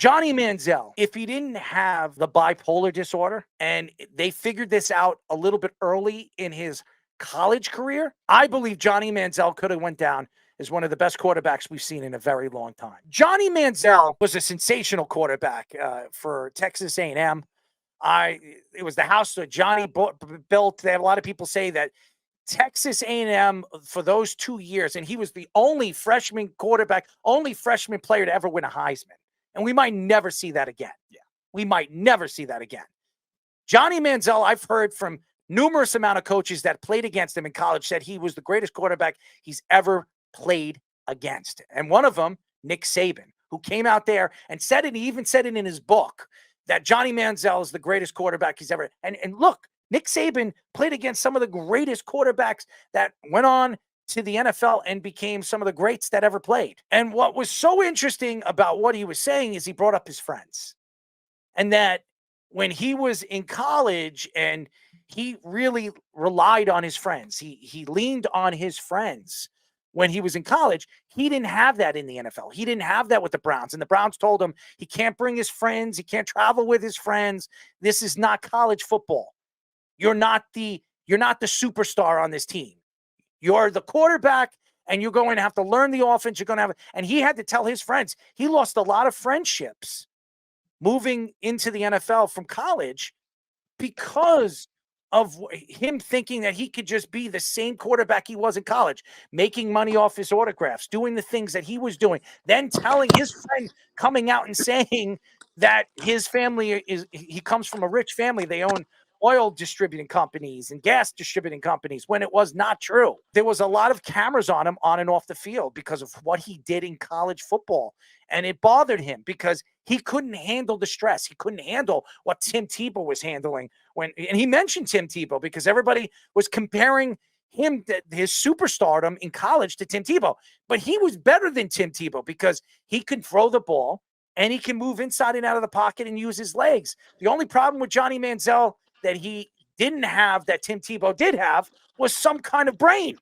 Johnny Manziel, if he didn't have the bipolar disorder and they figured this out a little bit early in his college career, I believe Johnny Manziel could have went down as one of the best quarterbacks we've seen in a very long time. Johnny Manziel was a sensational quarterback for Texas A&M. It was the house that Johnny built. They have a lot of people say that Texas A&M for those 2 years, and he was the only freshman quarterback, only freshman player to ever win a Heisman. And we might never see that again. Yeah, we might never see that again. Johnny Manziel, I've heard from numerous amount of coaches that played against him in college, said he was the greatest quarterback he's ever played against. And one of them, Nick Saban, who came out there and said it, he even said it in his book, that Johnny Manziel is the greatest quarterback he's ever. And look, Nick Saban played against some of the greatest quarterbacks that went on to the NFL and became some of the greats that ever played. And what was so interesting about what he was saying is he brought up his friends. And that when he was in college and he really relied on his friends, he leaned on his friends when he was in college. He didn't have that in the NFL. He didn't have that with the Browns. And the Browns told him he can't bring his friends. He can't travel with his friends. This is not college football. You're not the superstar on this team. You're the quarterback, and you're going to have to learn the offense. You're going to have, and he had to tell his friends. He lost a lot of friendships moving into the NFL from college because of him thinking that he could just be the same quarterback he was in college, making money off his autographs, doing the things that he was doing, then telling his friend, coming out and saying that his family he comes from a rich family. They own oil distributing companies and gas distributing companies, when it was not true. There was a lot of cameras on him on and off the field because of what he did in college football. And it bothered him because he couldn't handle the stress. He couldn't handle what Tim Tebow was handling and he mentioned Tim Tebow because everybody was comparing him, his superstardom in college, to Tim Tebow. But he was better than Tim Tebow because he can throw the ball and he can move inside and out of the pocket and use his legs. The only problem with Johnny Manziel that he didn't have that Tim Tebow did have was some kind of brain.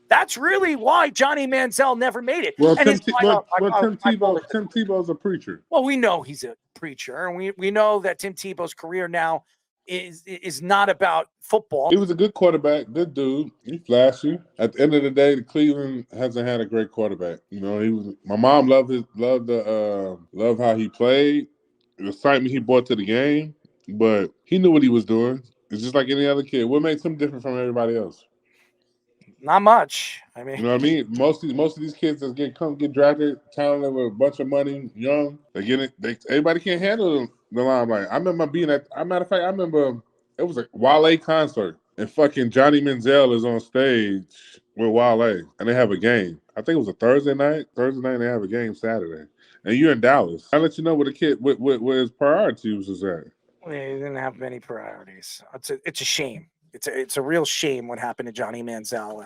That's really why Johnny Manziel never made it. Well, Tim Tebow's a preacher. Well, we know he's a preacher, and we know that Tim Tebow's career now is not about football. He was a good quarterback, good dude. He flashy. At the end of the day, the Cleveland hasn't had a great quarterback. You know, he was. My mom loved how he played, the excitement he brought to the game. But he knew what he was doing. It's just like any other kid. What makes him different from everybody else? Not much. I mean, you know what I mean? Most of these kids that get drafted, talented with a bunch of money, young, they get it. Everybody can't handle the limelight. I remember being at. As a matter of fact, I remember it was a Wale concert, and fucking Johnny Manziel is on stage with Wale, and they have a game. I think it was a Thursday night. They have a game Saturday, and you're in Dallas. I let you know what a kid what his priorities was at. He didn't have many priorities. It's a shame. It's a real shame what happened to Johnny Manziel.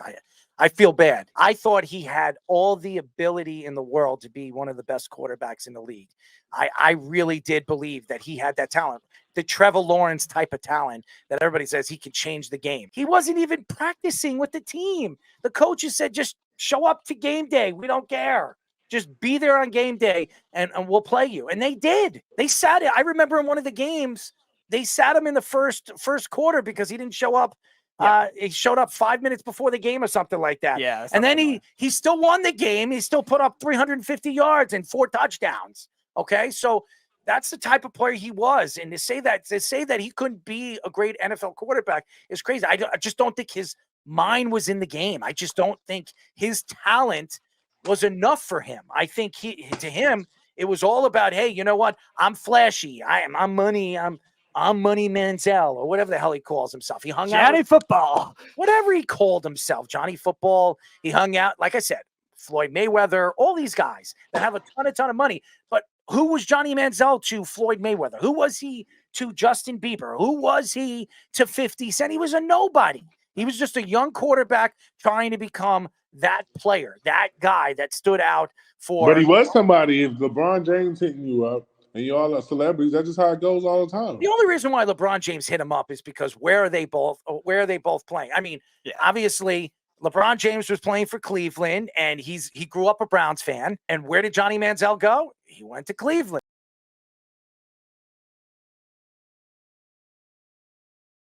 I feel bad. I thought he had all the ability in the world to be one of the best quarterbacks in the league. I really did believe that he had that talent, the Trevor Lawrence type of talent that everybody says he can change the game. He wasn't even practicing with the team. The coaches said, just show up to game day. We don't care. Just be there on game day and we'll play you. And they did. They sat it. I remember in one of the games, they sat him in the first quarter because he didn't show up. Yeah. He showed up 5 minutes before the game or something like that. Yeah. And then he still won the game. He still put up 350 yards and 4 touchdowns. Okay. So that's the type of player he was. And to say that he couldn't be a great NFL quarterback is crazy. I just don't think his mind was in the game. I just don't think his talent was enough for him. I think to him, it was all about, hey, you know what? I'm flashy. I'm money. I'm Money Manziel, or whatever the hell he calls himself. He hung out. Johnny Football. Whatever he called himself. Johnny Football. He hung out, like I said, Floyd Mayweather, all these guys that have a ton of money. But who was Johnny Manziel to Floyd Mayweather? Who was he to Justin Bieber? Who was he to 50 Cent? He was a nobody. He was just a young quarterback trying to become that player, that guy that stood out for. But he was somebody. If LeBron James hitting you up and you all are celebrities, that's just how it goes all the time. The only reason why LeBron James hit him up is because where are they both playing? I mean, obviously LeBron James was playing for Cleveland and he grew up a Browns fan. And where did Johnny Manziel go? He went to Cleveland.